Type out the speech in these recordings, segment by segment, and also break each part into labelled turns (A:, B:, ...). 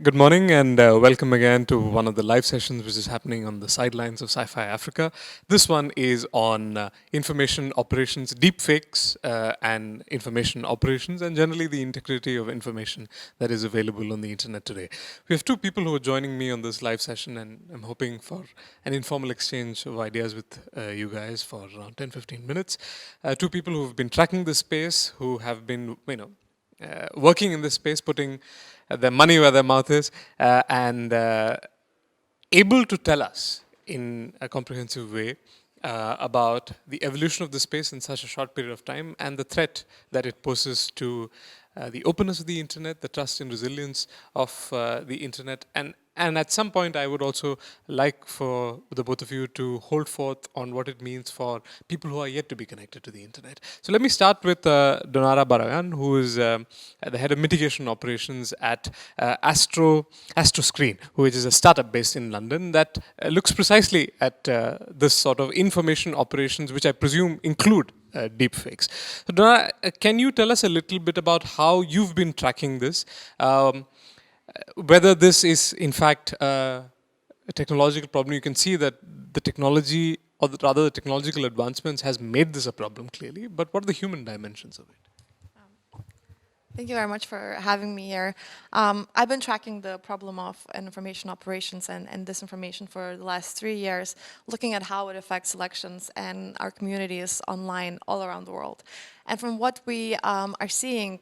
A: Good morning and welcome again to one of the live sessions which is happening on the sidelines of CyFy Africa. This one is on information operations, deepfakes and information operations and generally the integrity of information that is available on the internet today. We have two people who are joining me on this live session and I'm hoping for an informal exchange of ideas with you guys for around 10-15 minutes. Two people who have been tracking this space, who have been, working in this space, putting their money where their mouth is, and able to tell us in a comprehensive way about the evolution of the space in such a short period of time and the threat that it poses to the openness of the internet, the trust and resilience of the internet, and at some point, I would also like for the both of you to hold forth on what it means for people who are yet to be connected to the internet. So let me start with Donara Barojan, who is the head of mitigation operations at AstroScreen, which is a startup based in London that looks precisely at this sort of information operations, which I presume include deepfakes. So Donara, can you tell us a little bit about how you've been tracking this? Whether this is in fact a technological problem. You can see that the technology, or rather the technological advancements has made this a problem clearly, but what are the human dimensions of it?
B: Thank you very much for having me here. I've been tracking the problem of information operations and disinformation for the last 3 years, looking at how it affects elections and our communities online all around the world. And from what we are seeing,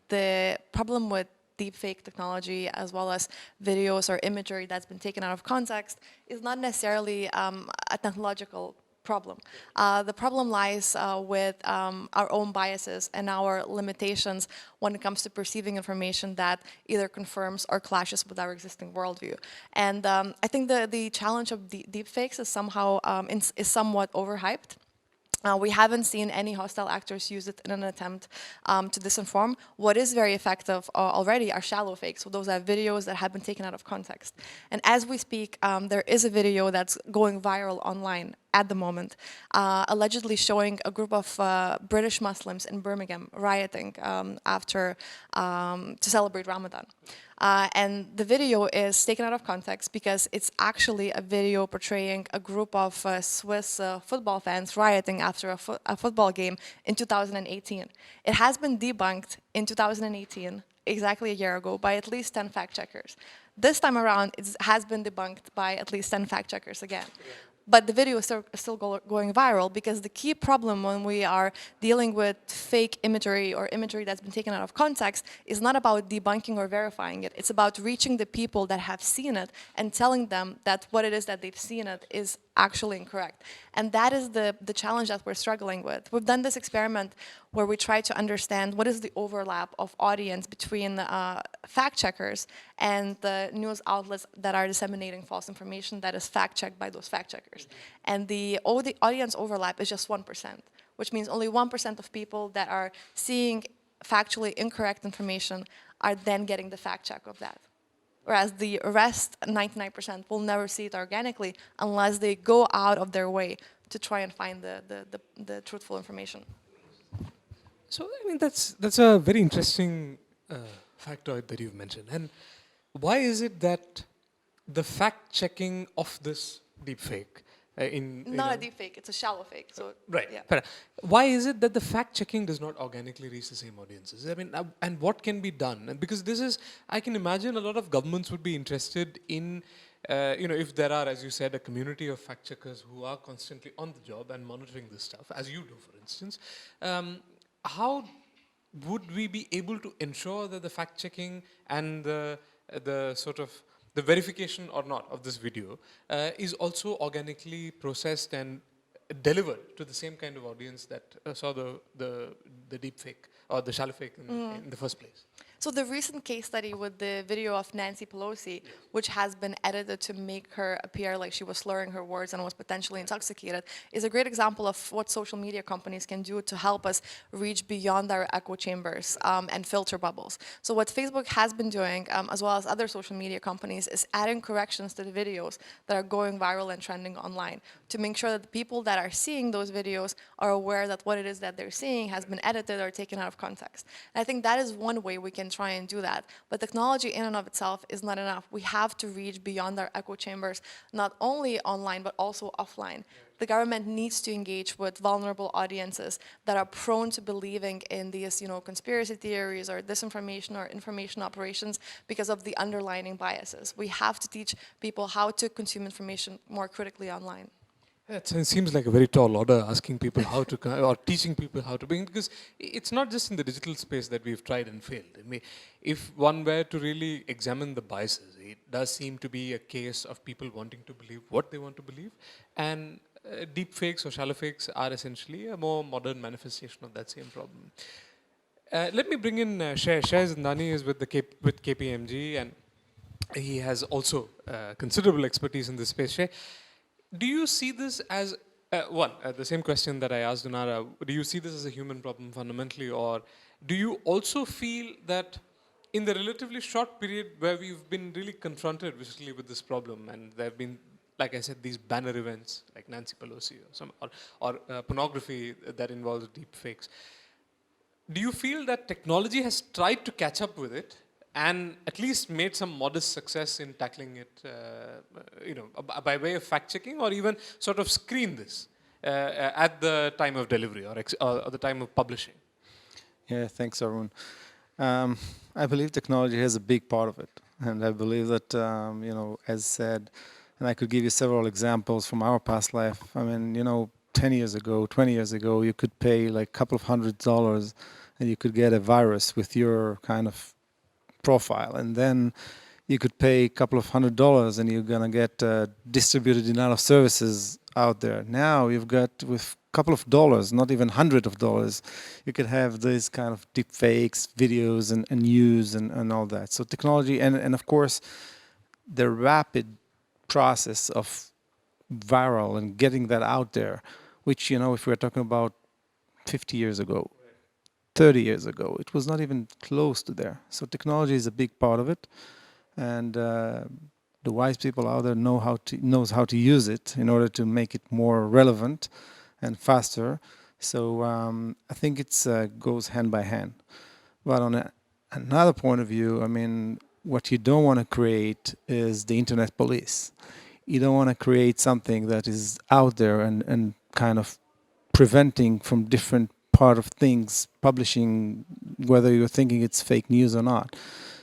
B: the problem with deepfake technology, as well as videos or imagery that's been taken out of context, is not necessarily a technological problem. The problem lies with our own biases and our limitations when it comes to perceiving information that either confirms or clashes with our existing worldview. And I think the challenge of deepfakes is somehow is somewhat overhyped. We haven't seen any hostile actors use it in an attempt to disinform. What is very effective already are shallow fakes. So those are videos that have been taken out of context. And as we speak, there is a video that's going viral online at the moment, allegedly showing a group of British Muslims in Birmingham rioting to celebrate Ramadan. And the video is taken out of context because it's actually a video portraying a group of Swiss football fans rioting after a football game in 2018. It has been debunked in 2018, exactly a year ago, by at least 10 fact checkers. This time around, it has been debunked by at least 10 fact checkers again. But the video is still going viral because the key problem when we are dealing with fake imagery or imagery that's been taken out of context is not about debunking or verifying it. It's about reaching the people that have seen it and telling them that what it is that they've seen it is actually incorrect. And that is the challenge that we're struggling with. We've done this experiment where we try to understand what is the overlap of audience between fact checkers and the news outlets that are disseminating false information that is fact checked by those fact checkers. And the audience overlap is just 1%, which means only 1% of people that are seeing factually incorrect information are then getting the fact check of that. Whereas the rest, 99%, will never see it organically unless they go out of their way to try and find the truthful information.
A: So I mean that's a very interesting factoid that you've mentioned. And why is it that the fact checking of this deepfake
B: not a deep fake, it's a shallow fake. So
A: right.
B: Yeah.
A: Why is it that the fact checking does not organically reach the same audiences? I mean, and what can be done? And because this is, I can imagine a lot of governments would be interested in, if there are, as you said, a community of fact checkers who are constantly on the job and monitoring this stuff, as you do, for instance. How would we be able to ensure that the fact checking and the sort of the verification or not of this video is also organically processed and delivered to the same kind of audience that saw the deep fake or the shallow fake in the first place?
B: So the recent case study with the video of Nancy Pelosi, which has been edited to make her appear like she was slurring her words and was potentially intoxicated, is a great example of what social media companies can do to help us reach beyond our echo chambers and filter bubbles. So what Facebook has been doing, as well as other social media companies, is adding corrections to the videos that are going viral and trending online to make sure that the people that are seeing those videos are aware that what it is that they're seeing has been edited or taken out of context. And I think that is one way we can and try and do that. But technology in and of itself is not enough. We have to reach beyond our echo chambers, not only online, but also offline. The government needs to engage with vulnerable audiences that are prone to believing in these, conspiracy theories or disinformation or information operations because of the underlying biases. We have to teach people how to consume information more critically online.
A: It seems like a very tall order, asking people how to, or teaching people how to begin, because it's not just in the digital space that we've tried and failed. I mean, if one were to really examine the biases, it does seem to be a case of people wanting to believe what they want to believe, and deep fakes or shallow fakes are essentially a more modern manifestation of that same problem. Let me bring in Shay. Shay Zandani is with with KPMG, and he has also considerable expertise in this space. Shay, do you see this as the same question that I asked Donara? Do you see this as a human problem fundamentally, or do you also feel that in the relatively short period where we've been really confronted recently with this problem, and there have been, like I said, these banner events like Nancy Pelosi or pornography that involves deep fakes, do you feel that technology has tried to catch up with it and at least made some modest success in tackling it, by way of fact checking, or even sort of screen this at the time of delivery or the time of publishing?
C: Yeah, thanks, Arun. I believe technology has a big part of it, and I believe that as said, and I could give you several examples from our past life. I mean, 10 years ago, 20 years ago, you could pay like a couple of $100s and you could get a virus with your kind of profile, and then you could pay a couple of $100 and you're gonna get distributed denial of services out there. Now you've got, with a couple of dollars, not even hundreds of dollars, you could have these kind of deep fakes, videos and news and all that. So technology and of course the rapid process of viral and getting that out there, which if we're talking about 50 years ago, 30 years ago, it was not even close to there. So technology is a big part of it, and the wise people out there knows how to use it in order to make it more relevant and faster. So I think it's goes hand by hand. But on another point of view, I mean, what you don't want to create is the internet police. You don't want to create something that is out there and kind of preventing from different part of things publishing, whether you're thinking it's fake news or not.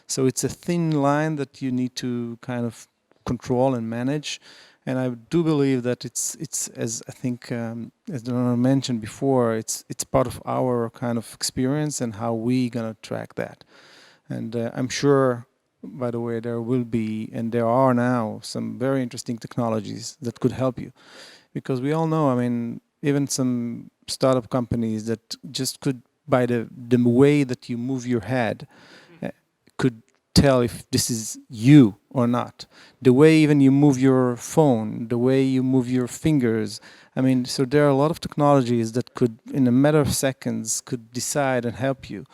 C: So it's a thin line that you need to kind of control and manage. And I do believe that it's as I think as Donara mentioned before, it's part of our kind of experience and how we gonna track that. And I'm sure, by the way, there will be and there are now some very interesting technologies that could help you, because we all know, I mean, even some startup companies that just could, by the way that you move your head, could tell if this is you or not. The way even you move your phone, the way you move your fingers. I mean, so there are a lot of technologies that could, in a matter of seconds, could decide and help you,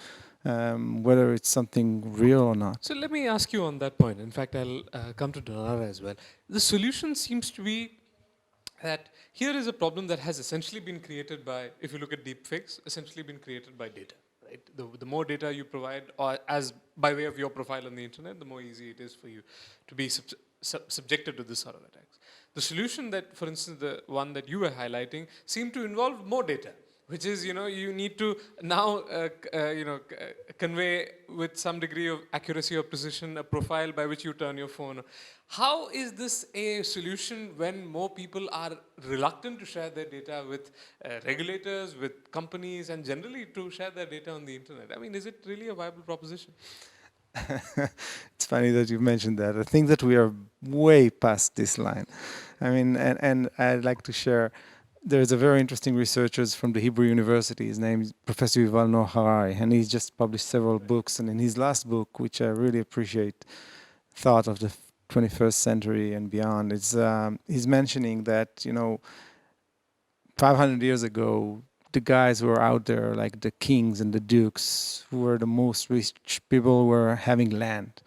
C: whether it's something real or not.
A: So let me ask you on that point. In fact, I'll come to Donara as well. The solution seems to be that here is a problem that has essentially been created by, if you look at deepfakes, essentially been created by data. Right? The more data you provide, or as by way of your profile on the internet, the more easy it is for you to be subjected to this sort of attacks. The solution that, for instance, the one that you were highlighting, seemed to involve more data, which is, you need to now, convey with some degree of accuracy or precision a profile by which you turn your phone. How is this a solution when more people are reluctant to share their data with regulators, with companies, and generally to share their data on the internet? I mean, is it really a viable proposition?
C: It's funny that you mentioned that. I think that we are way past this line. I mean, and I'd like to share, there's a very interesting researcher from the Hebrew University. His name is Professor Yuval Noah Harari, and he's just published several books. And in his last book, which I really appreciate, Thought of the 21st Century and Beyond, he's mentioning that, 500 years ago, the guys who were out there, like the kings and the dukes, who were the most rich people, were having land.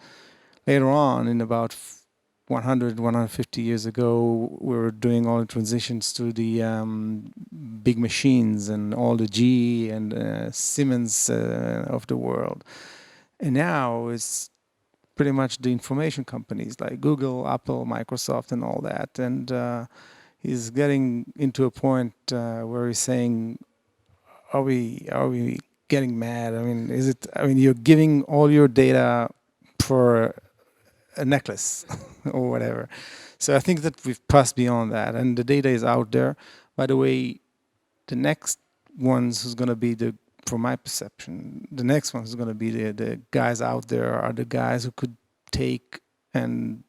C: Later on, in about 100, 150 years ago, we were doing all the transitions to the big machines and all the GE and Siemens of the world. And now it's pretty much the information companies like Google, Apple, Microsoft, and all that. And he's getting into a point where he's saying, are we getting mad? I mean, is it? I mean, you're giving all your data for a necklace or whatever. So I think that we've passed beyond that, and the data is out there. By the way, the next ones who's going to be the, from my perception, the next ones who's going to be the guys out there are the guys who could take and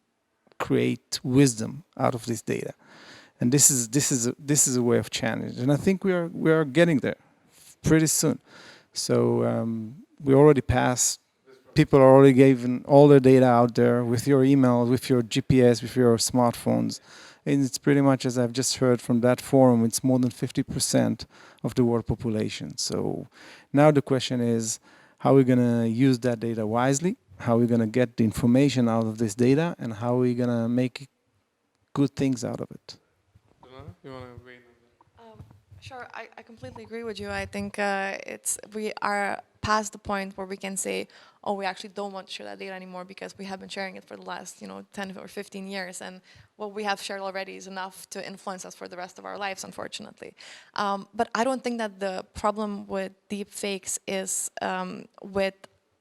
C: create wisdom out of this data. And this is a way of challenge, and I think we are getting there pretty soon. So we already passed. People are already giving all their data out there with your email, with your GPS, with your smartphones, and it's pretty much, as I've just heard from that forum, it's more than 50% of the world population. So now the question is, how are we going to use that data wisely? How are we going to get the information out of this data, and how are we going to make good things out of it?
A: Donara, you want to weigh in on that?
B: Sure, I completely agree with you. I think we are past the point where we can say, oh, we actually don't want to share that data anymore because we have been sharing it for the last 10 or 15 years, and what we have shared already is enough to influence us for the rest of our lives, unfortunately. But I don't think that the problem with deep fakes is with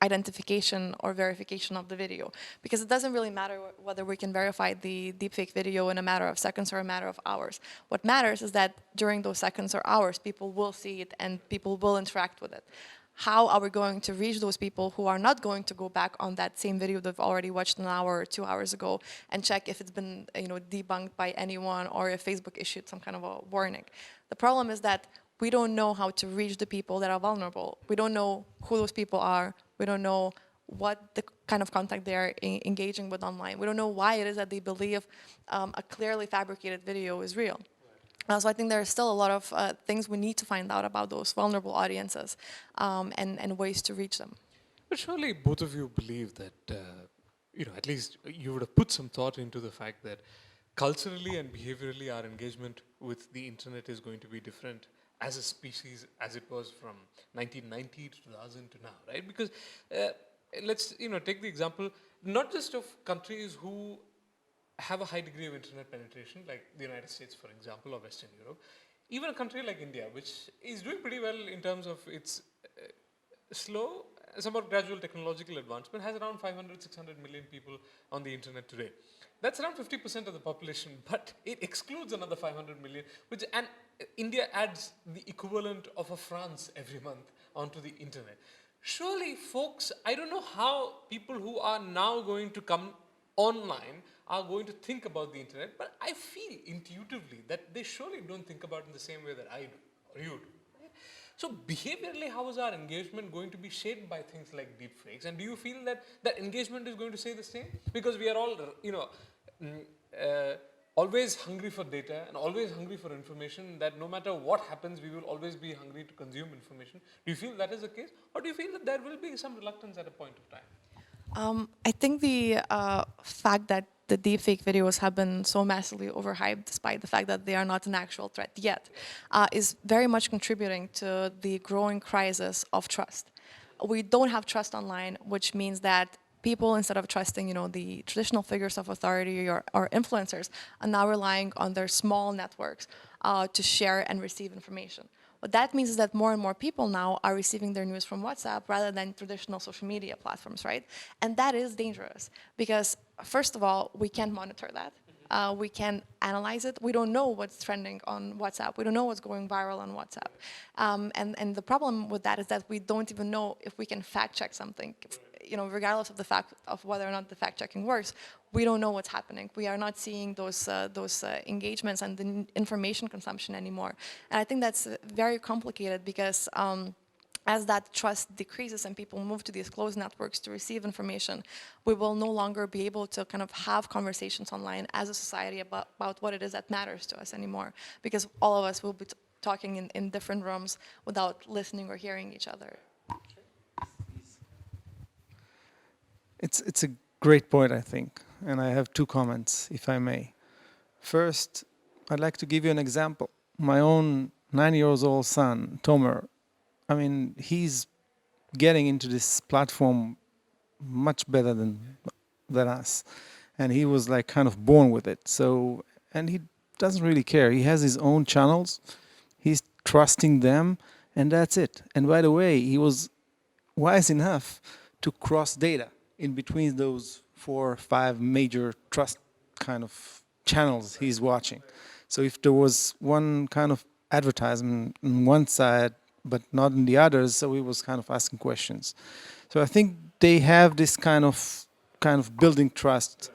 B: identification or verification of the video, because it doesn't really matter whether we can verify the deepfake video in a matter of seconds or a matter of hours. What matters is that during those seconds or hours, people will see it and people will interact with it. How are we going to reach those people who are not going to go back on that same video they've already watched an hour or 2 hours ago and check if it's been debunked by anyone or if Facebook issued some kind of a warning? The problem is that we don't know how to reach the people that are vulnerable. We don't know who those people are. We don't know what the kind of contact they are engaging with online. We don't know why it is that they believe a clearly fabricated video is real. So I think there are still a lot of things we need to find out about those vulnerable audiences and ways to reach them.
A: But surely both of you believe that, at least you would have put some thought into the fact that culturally and behaviorally our engagement with the internet is going to be different as a species as it was from 1990 to 2000 to now, right? Because let's take the example not just of countries who have a high degree of internet penetration, like the United States, for example, or Western Europe. Even a country like India, which is doing pretty well in terms of its slow, somewhat gradual technological advancement, has around 500, 600 million people on the internet today. That's around 50% of the population, but it excludes another 500 million, and India adds the equivalent of a France every month onto the internet. Surely, folks, I don't know how people who are now going to come online are going to think about the internet, but I feel intuitively that they surely don't think about it in the same way that I do, or you do. Right? So behaviorally, how is our engagement going to be shaped by things like deepfakes? And do you feel that that engagement is going to stay the same? Because we are all, always hungry for data and always hungry for information, that no matter what happens, we will always be hungry to consume information. Do you feel that is the case? Or do you feel that there will be some reluctance at a point of time?
B: I think the fact that the deepfake videos have been so massively overhyped, despite the fact that they are not an actual threat yet, is very much contributing to the growing crisis of trust. We don't have trust online, which means that people, instead of trusting, the traditional figures of authority or influencers, are now relying on their small networks to share and receive information. What that means is that more and more people now are receiving their news from WhatsApp rather than traditional social media platforms, right? And that is dangerous because, first of all, we can't monitor that. We can analyze it. We don't know what's trending on WhatsApp. We don't know what's going viral on WhatsApp. And the problem with that is that we don't even know if we can fact check something. Regardless of the fact of whether or not the fact checking works, we don't know what's happening. We are not seeing those engagements and the information consumption anymore. And I think that's very complicated because as that trust decreases and people move to these closed networks to receive information, we will no longer be able to kind of have conversations online as a society about what it is that matters to us anymore, because all of us will be talking in different rooms without listening or hearing each other.
C: It's a great point, I think, and I have two comments, if I may. First, I'd like to give you an example. My own 9-year-old son, Tomer, I mean, he's getting into this platform much better than us, and he was like kind of born with it. So, and he doesn't really care. He has his own channels. He's trusting them, and that's it. And by the way, he was wise enough to cross data in between those 4 or 5 major trust kind of channels he's watching. So if there was one kind of advertisement on one side but not in the others, so he was kind of asking questions. So I think they have this kind of building trust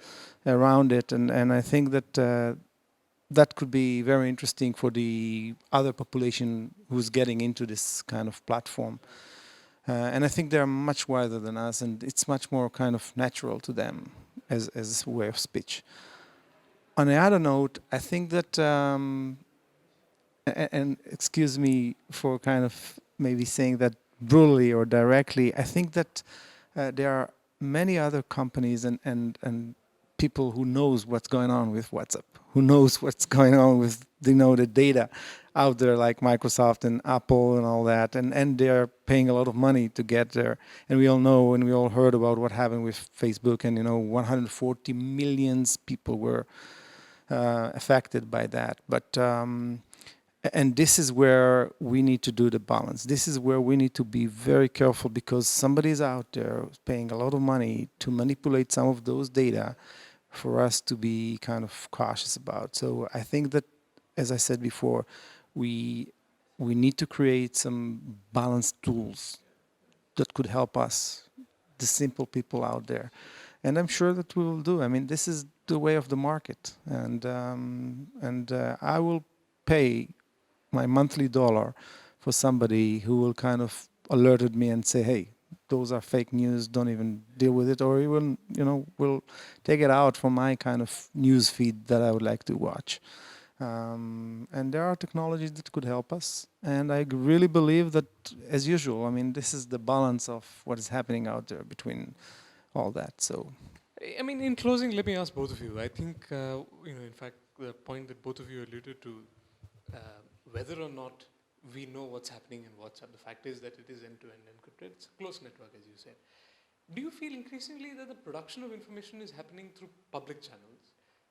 C: around it, and I think that that could be very interesting for the other population who's getting into this kind of platform. And I think they're much wiser than us, and it's much more kind of natural to them as a way of speech. On the other note, I think that, and excuse me for kind of maybe saying that brutally or directly, I think that there are many other companies and people who knows what's going on with WhatsApp, who knows what's going on with the data out there, like Microsoft and Apple and all that, and they're paying a lot of money to get there. And we all know and we all heard about what happened with Facebook, and 140 million people were affected by that. But and this is where we need to do the balance. This is where we need to be very careful, because somebody's out there paying a lot of money to manipulate some of those data for us to be kind of cautious about. So I think that, as I said before, we need to create some balanced tools that could help us, the simple people out there. And I'm sure that we will do. I mean, this is the way of the market. And I will pay my monthly dollar for somebody who will kind of alerted me and say, hey, those are fake news, don't even deal with it, or even, will take it out from my kind of news feed that I would like to watch. And there are technologies that could help us. And I really believe that, as usual, I mean, this is the balance of what is happening out there between all that. So,
A: I mean, in closing, let me ask both of you. I think, in fact, the point that both of you alluded to, whether or not we know what's happening in WhatsApp, the fact is that it is end-to-end encrypted. It's a closed network, as you said. Do you feel increasingly that the production of information is happening through public channels,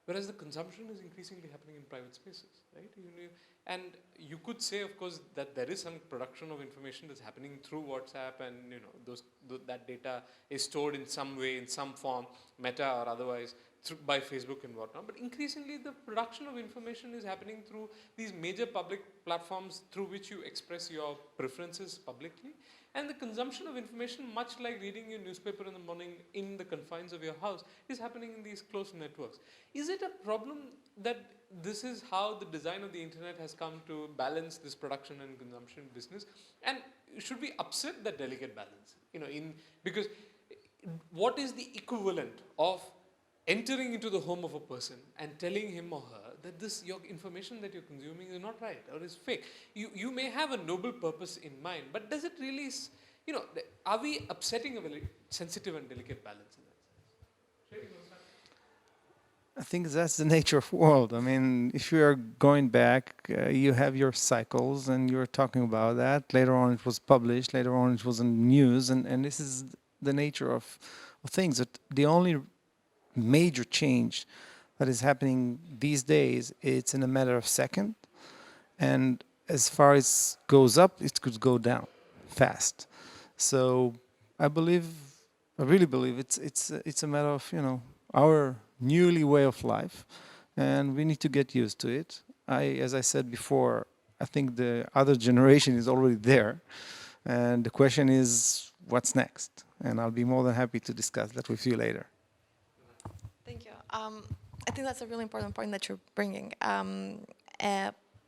A: whereas the consumption is increasingly happening in private spaces, right? And you could say, of course, that there is some production of information that's happening through WhatsApp, and that data is stored in some way, in some form, Meta or otherwise, by Facebook and whatnot. But increasingly, the production of information is happening through these major public platforms through which you express your preferences publicly. And the consumption of information, much like reading your newspaper in the morning in the confines of your house, is happening in these closed networks. Is it a problem that this is how the design of the internet has come to balance this production and consumption business? And should we upset that delicate balance? Because what is the equivalent of entering into the home of a person and telling him or her that your information that you're consuming is not right or is fake? You may have a noble purpose in mind, but does it really, are we upsetting a very sensitive and delicate balance in that sense?
C: I think that's the nature of the world. I mean, if you are going back, you have your cycles, and you're talking about that. Later on, it was published. Later on, it was in news, and this is the nature of things. That the only major change that is happening these days, it's in a matter of seconds, and as far as goes up, it could go down fast. So I really believe it's a matter of our newly way of life, and we need to get used to it. As I said before, I think the other generation is already there, and the question is what's next. And I'll be more than happy to discuss that with you later.
B: Thank you. I think that's a really important point that you're bringing.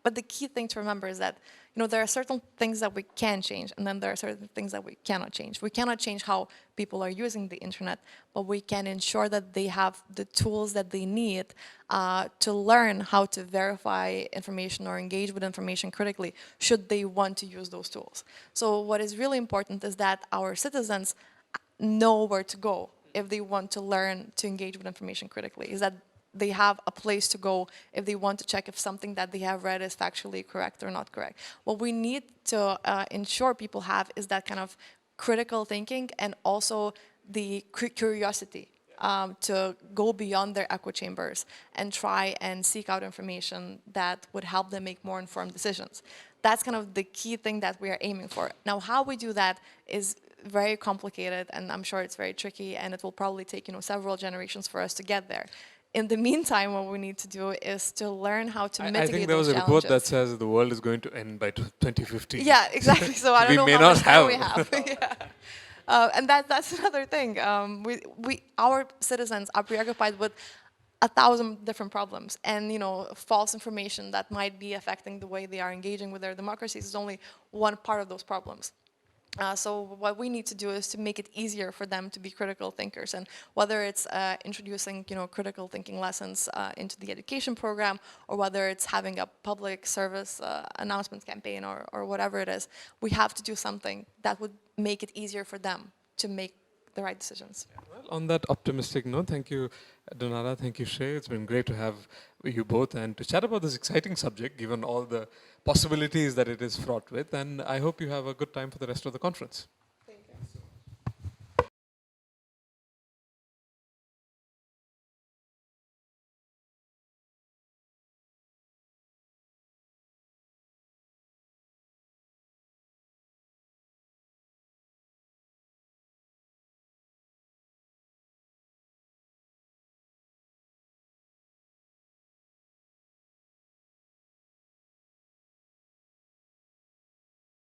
B: But the key thing to remember is that there are certain things that we can change, and then there are certain things that we cannot change. We cannot change how people are using the internet, but we can ensure that they have the tools that they need to learn how to verify information or engage with information critically, should they want to use those tools. So what is really important is that our citizens know where to go if they want to learn to engage with information critically, is that they have a place to go if they want to check if something that they have read is factually correct or not correct. What we need to ensure people have is that kind of critical thinking, and also the curiosity to go beyond their echo chambers and try and seek out information that would help them make more informed decisions. That's kind of the key thing that we are aiming for. Now, how we do that is very complicated, and I'm sure it's very tricky, and it will probably take several generations for us to get there. In the meantime, what we need to do is to learn how to mitigate
A: I think there was
B: those
A: a report that
B: challenges.
A: says the world is going to end by 2050.
B: Yeah, exactly. So I don't
A: We
B: know
A: may
B: how
A: not
B: much time we
A: have.
B: have. Yeah. And that's another thing. Our citizens are preoccupied with 1,000 different problems, and false information that might be affecting the way they are engaging with their democracies is only one part of those problems. So what we need to do is to make it easier for them to be critical thinkers, and whether it's introducing critical thinking lessons into the education program, or whether it's having a public service announcement campaign, or whatever it is, we have to do something that would make it easier for them to make the right decisions.
A: Well, on that optimistic note, thank you, Donara. Thank you, Shay. It's been great to have you both and to chat about this exciting subject, given all the possibilities that it is fraught with. And I hope you have a good time for the rest of the conference.